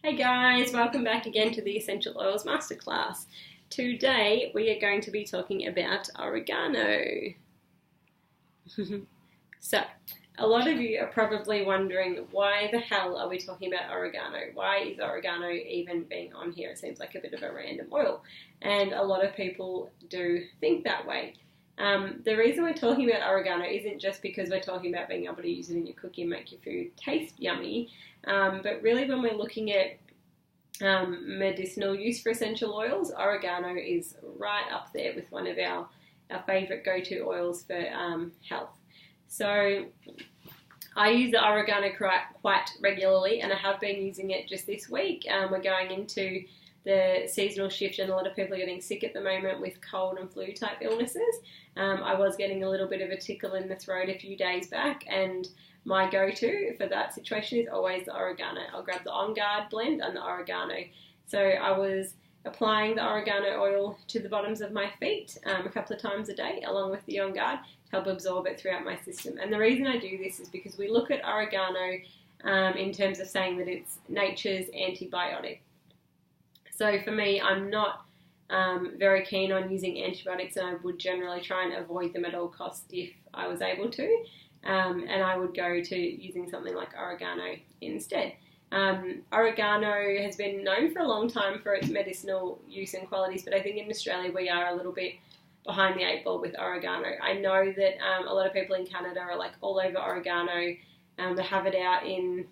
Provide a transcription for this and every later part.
Hey guys, welcome back again to the Essential Oils Masterclass. Today we are going to be talking about oregano. So, a lot of you are probably wondering, why the hell are we talking about oregano? Why is oregano even being on here? It seems like a bit of a random oil. And a lot of people do think that way. The reason we're talking about oregano isn't just because we're talking about being able to use it in your cooking and make your food taste yummy, but really when we're looking at medicinal use for essential oils, oregano is right up there with one of our favourite go-to oils for health. So I use the oregano quite regularly, and I have been using it just this week. We're going into the seasonal shift, and a lot of people are getting sick at the moment with cold and flu type illnesses. I was getting a little bit of a tickle in the throat a few days back, and my go-to for that situation is always the oregano. I'll grab the On Guard blend and the oregano. So I was applying the oregano oil to the bottoms of my feet a couple of times a day, along with the On Guard, to help absorb it throughout my system. And the reason I do this is because we look at oregano in terms of saying that it's nature's antibiotic. So for me, I'm not very keen on using antibiotics, and I would generally try and avoid them at all costs if I was able to. And I would go to using something like oregano instead. Oregano has been known for a long time for its medicinal use and qualities, but I think in Australia we are a little bit behind the eight ball with oregano. I know that a lot of people in Canada are like all over oregano. They have it out in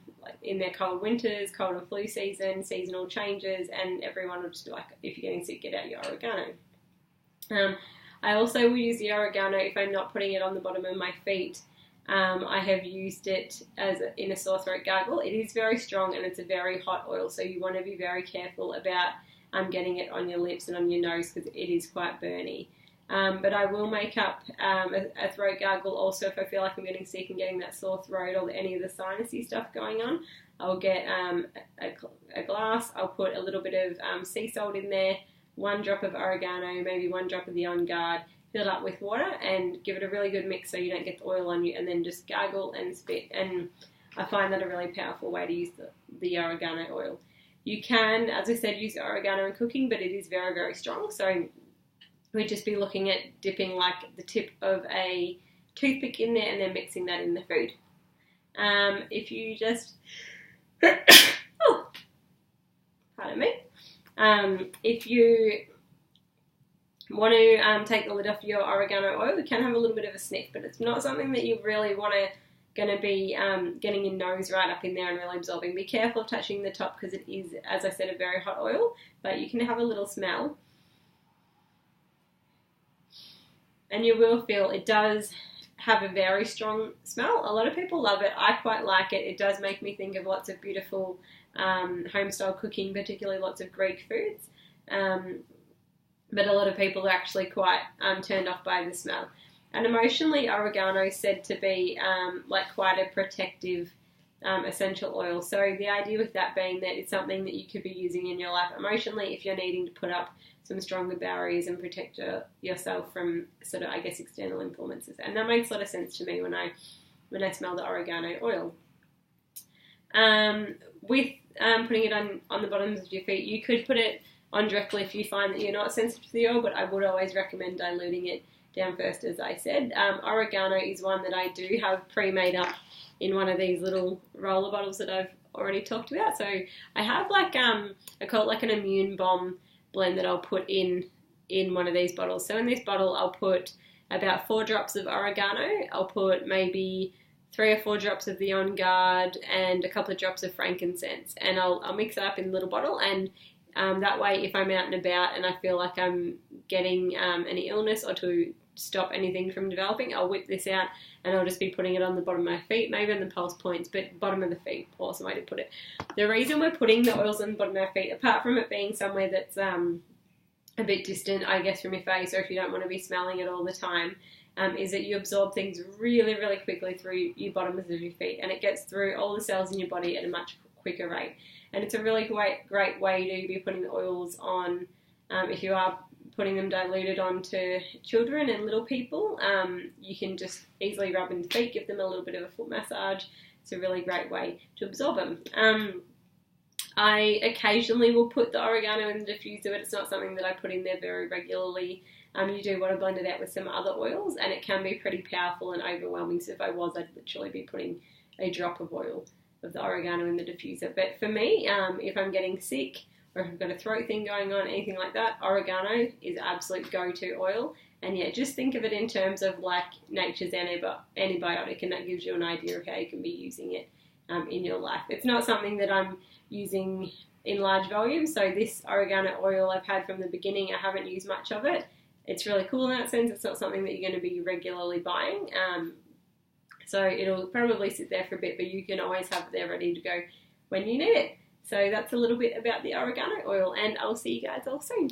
their cold winters, cold and flu season, seasonal changes, and everyone will just be like, if you're getting sick, get out your oregano. I also will use the oregano if I'm not putting it on the bottom of my feet. I have used it in a sore throat gargle. It is very strong and it's a very hot oil, so you want to be very careful about getting it on your lips and on your nose because it is quite burny. But I will make up a throat gargle also if I feel like I'm getting sick and getting that sore throat or any of the sinusy stuff going on. I'll get a glass, I'll put a little bit of sea salt in there, 1 drop of oregano, maybe 1 drop of the On Guard, fill it up with water and give it a really good mix so you don't get the oil on you, and then just gargle and spit. And I find that a really powerful way to use the oregano oil. You can, as I said, use oregano in cooking, but it is very, very strong. So we'd just be looking at dipping like the tip of a toothpick in there and then mixing that in the food. If you just, oh, pardon me. If you want to take the lid off your oregano oil, you can have a little bit of a sniff, but it's not something that you really want to going to be getting your nose right up in there and really absorbing. Be careful of touching the top because it is, as I said, a very hot oil, but you can have a little smell. And you will feel it does have a very strong smell. A lot of people love it. I quite like it. It does make me think of lots of beautiful home-style cooking, particularly lots of Greek foods. But a lot of people are actually quite turned off by the smell. And emotionally, oregano is said to be like quite a protective essential oil. So the idea with that being that it's something that you could be using in your life emotionally if you're needing to put up some stronger barriers and protect yourself from sort of, I guess, external influences. And that makes a lot of sense to me when I smell the oregano oil. With putting it on the bottoms of your feet, you could put it on directly if you find that you're not sensitive to the oil, but I would always recommend diluting it down first, as I said. Oregano is one that I do have pre-made up in one of these little roller bottles that I've already talked about. So I have like, I call it like an immune bomb blend that I'll put in one of these bottles. So in this bottle, I'll put about 4 drops of oregano. I'll put maybe 3 or 4 drops of the On Guard and a couple of drops of frankincense. And I'll mix it up in a little bottle, and that way, if I'm out and about and I feel like I'm getting any illness or to stop anything from developing, I'll whip this out and I'll just be putting it on the bottom of my feet, maybe on the pulse points, but bottom of the feet, awesome way to put it. The reason we're putting the oils on the bottom of our feet, apart from it being somewhere that's a bit distant, I guess, from your face, or if you don't want to be smelling it all the time, is that you absorb things really, really quickly through your bottoms of your feet, and it gets through all the cells in your body at a much quicker rate. And it's a really great way to be putting the oils on if you are putting them diluted onto children and little people. You can just easily rub in the feet, give them a little bit of a foot massage. It's a really great way to absorb them. I occasionally will put the oregano in the diffuser, but it's not something that I put in there very regularly. You do want to blend it out with some other oils, and it can be pretty powerful and overwhelming. So if I was, I'd literally be putting a drop of oil of the oregano in the diffuser. But for me, if I'm getting sick or if I've got a throat thing going on, anything like that, oregano is absolute go-to oil. And yeah, just think of it in terms of like nature's antibiotic, and that gives you an idea of how you can be using it in your life. It's not something that I'm using in large volumes. So this oregano oil I've had from the beginning, I haven't used much of it. It's really cool in that sense. It's not something that you're going to be regularly buying. So it'll probably sit there for a bit, but you can always have it there ready to go when you need it. So that's a little bit about the oregano oil, and I'll see you guys all soon.